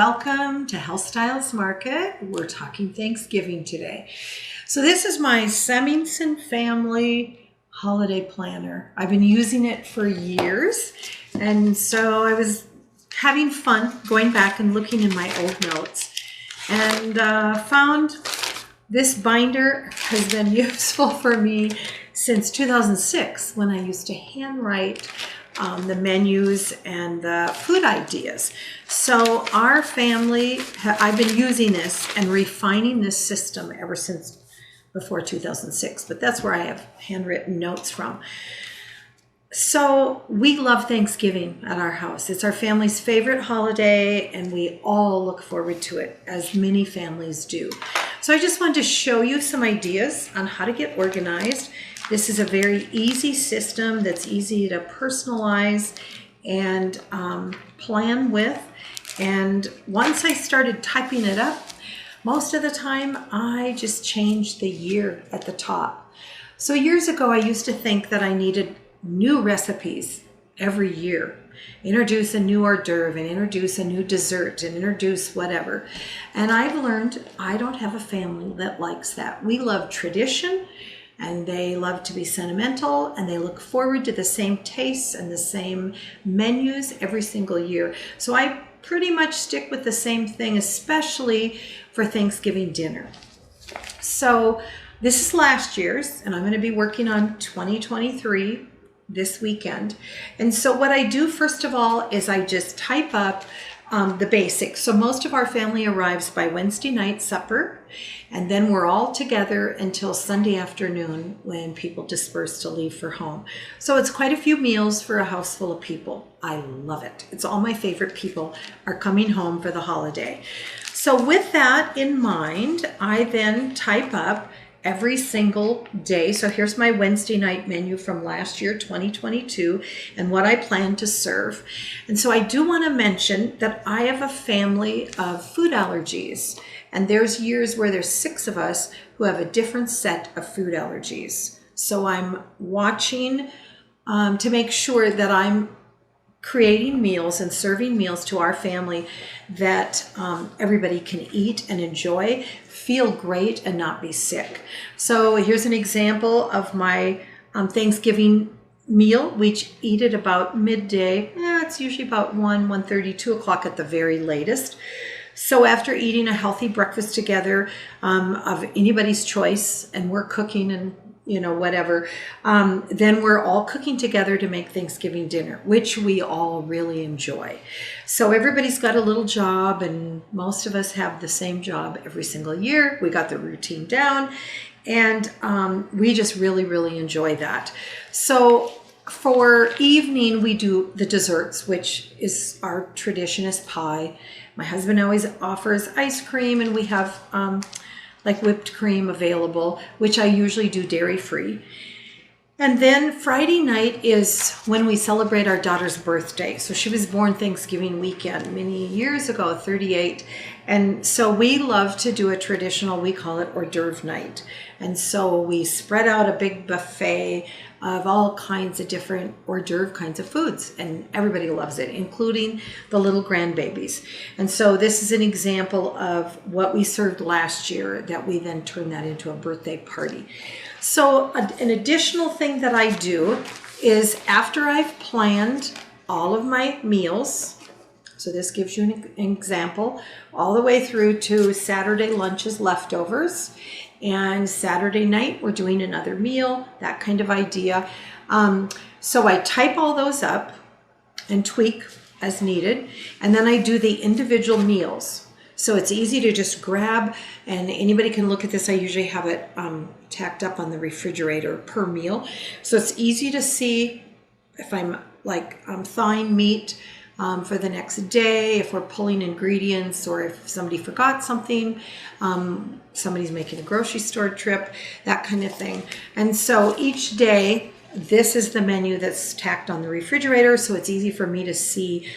welcome to HealthStyles Market. We're talking Thanksgiving today. So this is my Semingson family holiday planner. I've been using it for years, and so I was having fun going back and looking in my old notes and found this binder has been useful for me since 2006 when I used to handwrite the menus and the food ideas. So our family, I've been using this and refining this system ever since before 2006, but that's where I have handwritten notes from. So we love Thanksgiving at our house. It's our family's favorite holiday, and we all look forward to it, as many families do. So I just wanted to show you some ideas on how to get organized. This is a very easy system that's easy to personalize and plan with. And once I started typing it up, most of the time I just changed the year at the top. So years ago, I used to think that I needed new recipes every year. Introduce a new hors d'oeuvre and introduce a new dessert and introduce whatever. And I've learned I don't have a family that likes that. We love tradition, and they love to be sentimental, and they look forward to the same tastes and the same menus every single year. So I pretty much stick with the same thing, especially for Thanksgiving dinner. So this is last year's, and I'm going to be working on 2023 this weekend. And so what I do first of all is I just type up the basics. So most of our family arrives by Wednesday night supper, and then we're all together until Sunday afternoon when people disperse to leave for home. So it's quite a few meals for a house full of people. I love it. It's all my favorite people are coming home for the holiday. So with that in mind, I then type up every single day. So here's my Wednesday night menu from last year, 2022, and what I plan to serve. And so I do want to mention that I have a family of food allergies, and there's years where there's 6 of us who have a different set of food allergies. So I'm watching to make sure that I'm creating meals and serving meals to our family that everybody can eat and enjoy, feel great, and not be sick. So here's an example of my Thanksgiving meal. We eat at about midday. It's usually about 1:30, 2 o'clock at the very latest. So after eating a healthy breakfast together of anybody's choice, and we're cooking and whatever, then we're all cooking together to make Thanksgiving dinner, which we all really enjoy. So everybody's got a little job, and most of us have the same job every single year. We got the routine down, and we just really, really enjoy that. So for evening, we do the desserts, which is our tradition is pie. My husband always offers ice cream, and we have like whipped cream available, which I usually do dairy-free. And then Friday night is when we celebrate our daughter's birthday. So she was born Thanksgiving weekend many years ago, 38. And so we love to do a traditional, we call it hors d'oeuvre night. And so we spread out a big buffet of all kinds of different hors d'oeuvre kinds of foods, and everybody loves it, including the little grandbabies. And so this is an example of what we served last year that we then turned that into a birthday party. So an additional thing that I do is after I've planned all of my meals, so this gives you an example, all the way through to Saturday lunches leftovers, and Saturday night we're doing another meal, that kind of idea. So I type all those up and tweak as needed, and then I do the individual meals. So it's easy to just grab, and anybody can look at this. I usually have it tacked up on the refrigerator per meal. So it's easy to see if I'm thawing meat for the next day, if we're pulling ingredients, or if somebody forgot something, somebody's making a grocery store trip, that kind of thing. And so each day This is the menu that's tacked on the refrigerator, so it's easy for me to see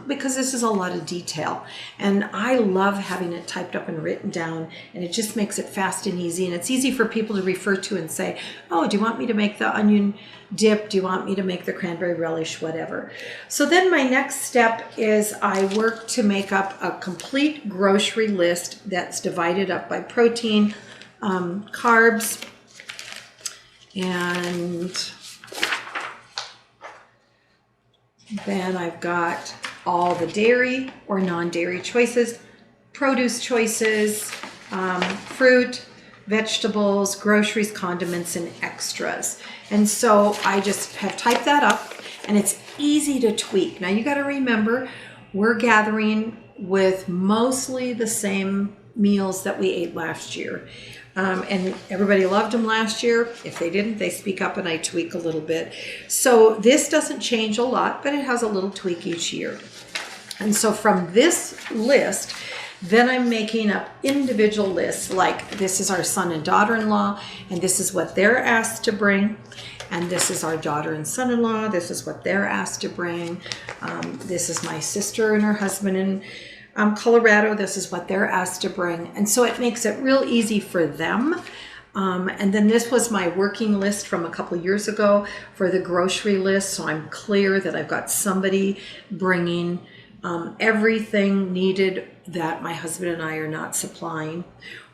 because this is a lot of detail. And I love having it typed up and written down, and it just makes it fast and easy. And it's easy for people to refer to and say, oh, do you want me to make the onion dip? Do you want me to make the cranberry relish? Whatever. So then my next step is I work to make up a complete grocery list that's divided up by protein, carbs, and then I've got all the dairy or non-dairy choices, produce choices, fruit, vegetables, groceries, condiments, and extras. And so I just have typed that up, and it's easy to tweak. Now you got to remember, we're gathering with mostly the same meals that we ate last year. And everybody loved them last year. If they didn't, they speak up and I tweak a little bit. So this doesn't change a lot, but it has a little tweak each year. And so from this list, then I'm making up individual lists, like this is our son and daughter-in-law, and this is what they're asked to bring. And this is our daughter and son-in-law. This is what they're asked to bring. This is my sister and her husband in Colorado. This is what they're asked to bring. And so it makes it real easy for them. And then this was my working list from a couple years ago for the grocery list. So I'm clear that I've got somebody bringing everything needed that my husband and I are not supplying,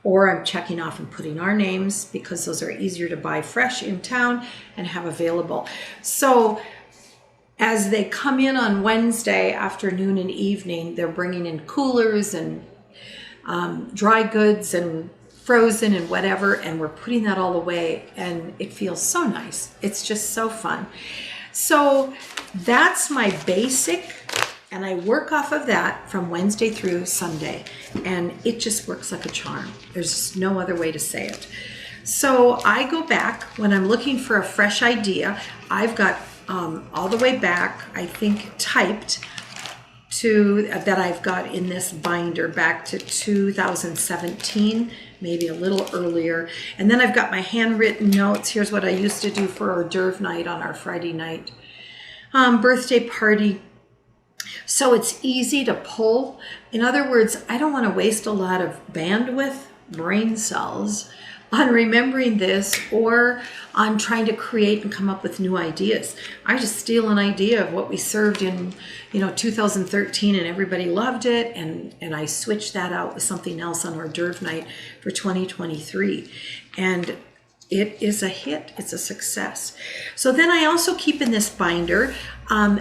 or I'm checking off and putting our names because those are easier to buy fresh in town and have available. So as they come in on Wednesday afternoon and evening, they're bringing in coolers and dry goods and frozen and whatever, and we're putting that all away, and it feels so nice. It's just so fun. So that's my basic, and I work off of that from Wednesday through Sunday, and it just works like a charm. There's just no other way to say it. So I go back when I'm looking for a fresh idea. I've got all the way back, I think, typed to that I've got in this binder back to 2017, maybe a little earlier. And then I've got my handwritten notes. Here's what I used to do for hors d'oeuvre night on our Friday night birthday party. So it's easy to pull. In other words, I don't want to waste a lot of bandwidth, brain cells, on remembering this or on trying to create and come up with new ideas. I just steal an idea of what we served in 2013 and everybody loved it, and I switched that out with something else on hors d'oeuvre night for 2023. And it is a hit. It's a success. So then I also keep in this binder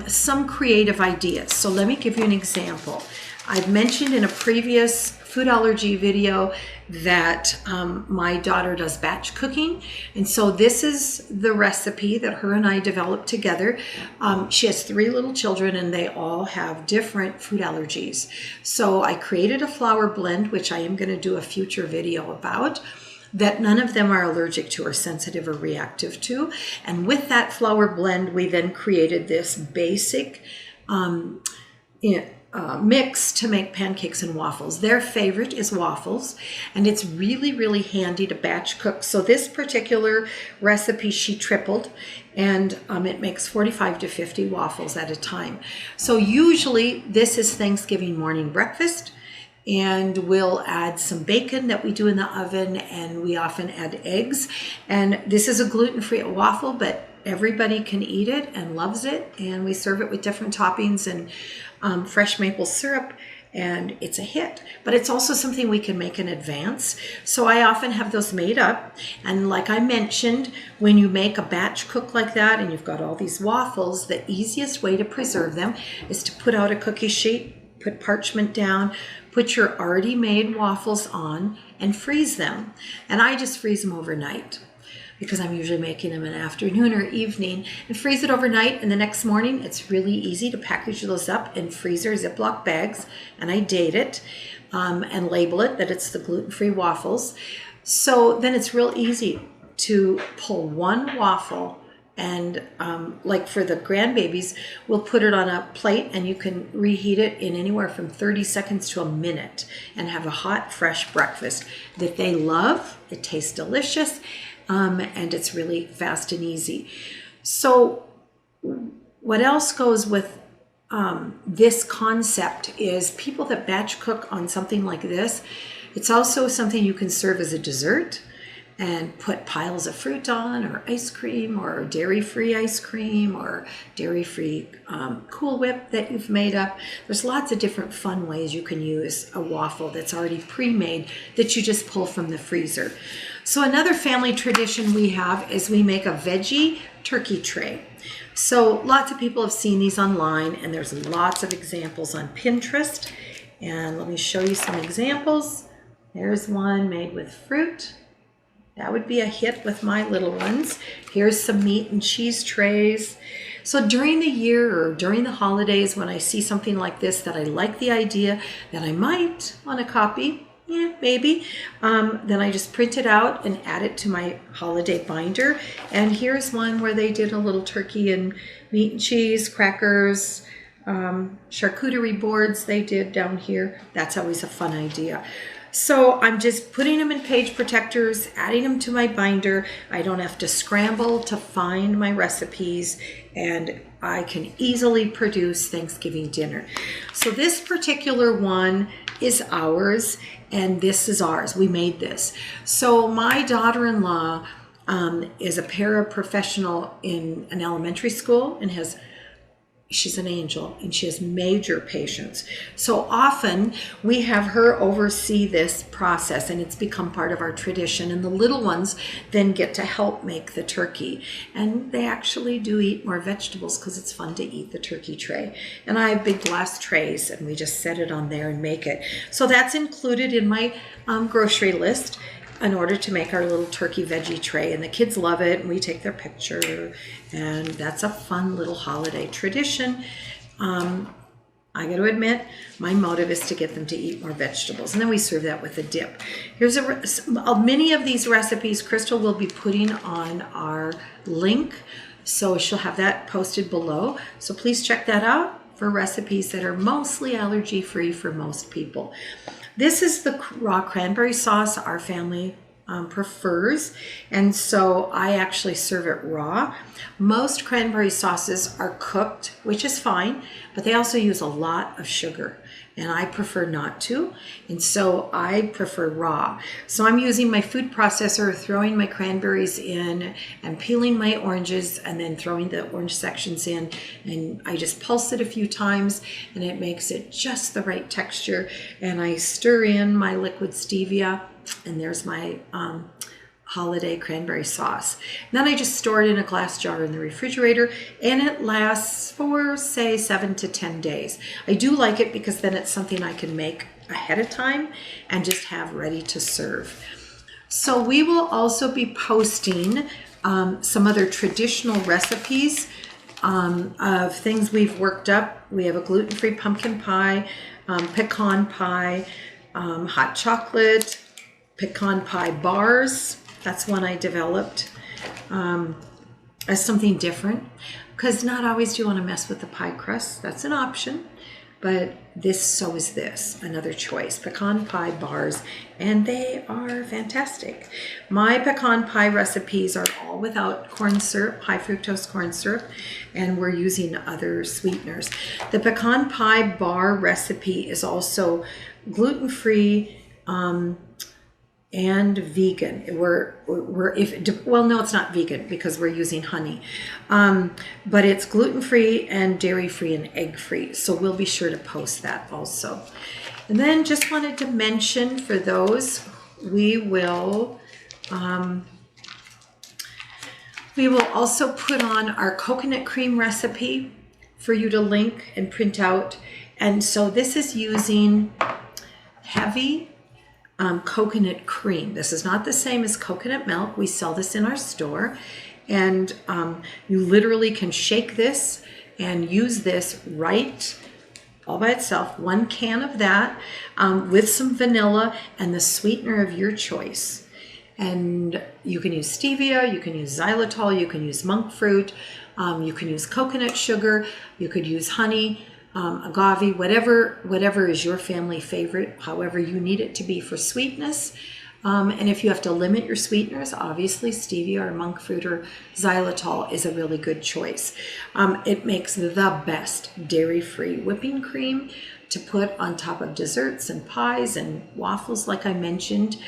some creative ideas. So let me give you an example. I've mentioned in a previous food allergy video that my daughter does batch cooking. And so this is the recipe that her and I developed together. She has 3 little children and they all have different food allergies. So I created a flour blend, which I am going to do a future video about, that none of them are allergic to or sensitive or reactive to. And with that flour blend, we then created this basic mix to make pancakes and waffles. Their favorite is waffles, and it's really, really handy to batch cook. So this particular recipe, she tripled, and it makes 45 to 50 waffles at a time. So usually this is Thanksgiving morning breakfast, and we'll add some bacon that we do in the oven, and we often add eggs. And this is a gluten-free waffle, but everybody can eat it and loves it, and we serve it with different toppings and fresh maple syrup, and it's a hit. But it's also something we can make in advance. So I often have those made up, and like I mentioned, when you make a batch cook like that and you've got all these waffles, the easiest way to preserve them is to put out a cookie sheet, put parchment down, put your already made waffles on, and freeze them. And I just freeze them overnight, because I'm usually making them in the afternoon or evening, and freeze it overnight. And the next morning, it's really easy to package those up in freezer Ziploc bags, and I date it and label it that it's the gluten-free waffles. So then it's real easy to pull one waffle, and like for the grandbabies, we'll put it on a plate and you can reheat it in anywhere from 30 seconds to a minute and have a hot, fresh breakfast that they love. It tastes delicious. And it's really fast and easy. So what else goes with this concept is people that batch cook on something like this. It's also something you can serve as a dessert and put piles of fruit on, or ice cream, or dairy-free ice cream, or dairy-free Cool Whip that you've made up. There's lots of different fun ways you can use a waffle that's already pre-made that you just pull from the freezer. So another family tradition we have is we make a veggie turkey tray. So lots of people have seen these online, and there's lots of examples on Pinterest. And let me show you some examples. There's one made with fruit. That would be a hit with my little ones. Here's some meat and cheese trays. So during the year or during the holidays, when I see something like this that I like the idea, that I might want to copy, maybe, then I just print it out and add it to my holiday binder. And here's one where they did a little turkey and meat and cheese, crackers, charcuterie boards they did down here. That's always a fun idea. So I'm just putting them in page protectors, adding them to my binder. I don't have to scramble to find my recipes, and I can easily produce Thanksgiving dinner. So this particular one is ours, and this is ours. We made this. So my daughter-in-law is a paraprofessional in an elementary school and she's an angel, and she has major patients. So often we have her oversee this process, and it's become part of our tradition. And the little ones then get to help make the turkey. And they actually do eat more vegetables because it's fun to eat the turkey tray. And I have big glass trays, and we just set it on there and make it. So that's included in my grocery list in order to make our little turkey veggie tray. And the kids love it, and we take their picture, and that's a fun little holiday tradition. I got to admit, my motive is to get them to eat more vegetables, and then we serve that with a dip. Here's many of these recipes Crystal will be putting on our link, so she'll have that posted below. So please check that out for recipes that are mostly allergy-free for most people. This is the raw cranberry sauce our family prefers, and so I actually serve it raw. Most cranberry sauces are cooked, which is fine, but they also use a lot of sugar, and I prefer not to, and so I prefer raw. So I'm using my food processor, throwing my cranberries in, and peeling my oranges, and then throwing the orange sections in, and I just pulse it a few times, and it makes it just the right texture, and I stir in my liquid stevia, and there's my holiday cranberry sauce. And then I just store it in a glass jar in the refrigerator, and it lasts for, say, 7 to 10 days. I do like it because then it's something I can make ahead of time and just have ready to serve. So we will also be posting some other traditional recipes of things we've worked up. We have a gluten-free pumpkin pie, pecan pie, hot chocolate, pecan pie bars. That's one I developed as something different, because not always do you want to mess with the pie crust. That's an option, but so is this, another choice. Pecan pie bars, and they are fantastic. My pecan pie recipes are all without corn syrup, high fructose corn syrup, and we're using other sweeteners. The pecan pie bar recipe is also gluten-free, and vegan. Well, no, it's not vegan because we're using honey, but it's gluten-free and dairy-free and egg-free. So we'll be sure to post that also. And then just wanted to mention for those, we will also put on our coconut cream recipe for you to link and print out. And so this is using heavy coconut cream. This is not the same as coconut milk. We sell this in our store, and you literally can shake this and use this right all by itself, 1 can of that, with some vanilla and the sweetener of your choice. And you can use stevia, you can use xylitol, you can use monk fruit, you can use coconut sugar, you could use honey, agave, whatever is your family favorite, however you need it to be for sweetness. And if you have to limit your sweeteners, obviously stevia or monk fruit or xylitol is a really good choice. It makes the best dairy-free whipping cream to put on top of desserts and pies and waffles, like I mentioned.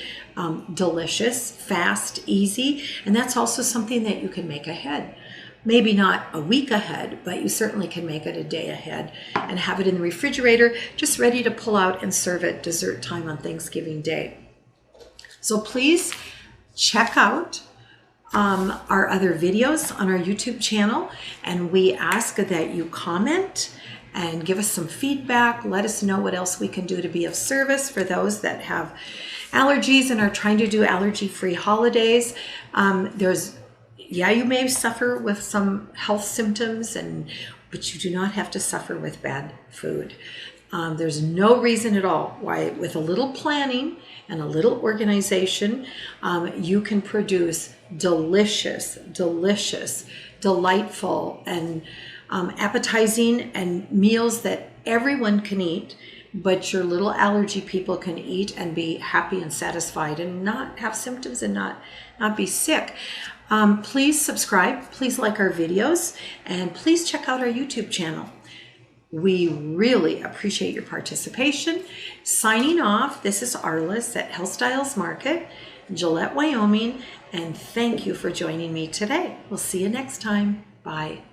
Delicious, fast, easy, and that's also something that you can make ahead. Maybe not a week ahead, but you certainly can make it a day ahead and have it in the refrigerator, just ready to pull out and serve at dessert time on Thanksgiving Day. So please check out our other videos on our YouTube channel, and we ask that you comment and give us some feedback. Let us know what else we can do to be of service for those that have allergies and are trying to do allergy-free holidays. You may suffer with some health symptoms, but you do not have to suffer with bad food. There's no reason at all why, with a little planning and a little organization, you can produce delicious, delightful, and appetizing and meals that everyone can eat, but your little allergy people can eat and be happy and satisfied and not have symptoms and not be sick. Please subscribe, please like our videos, and please check out our YouTube channel. We really appreciate your participation. Signing off, this is Arliss at HealthStyles Market, Gillette, Wyoming, and thank you for joining me today. We'll see you next time. Bye.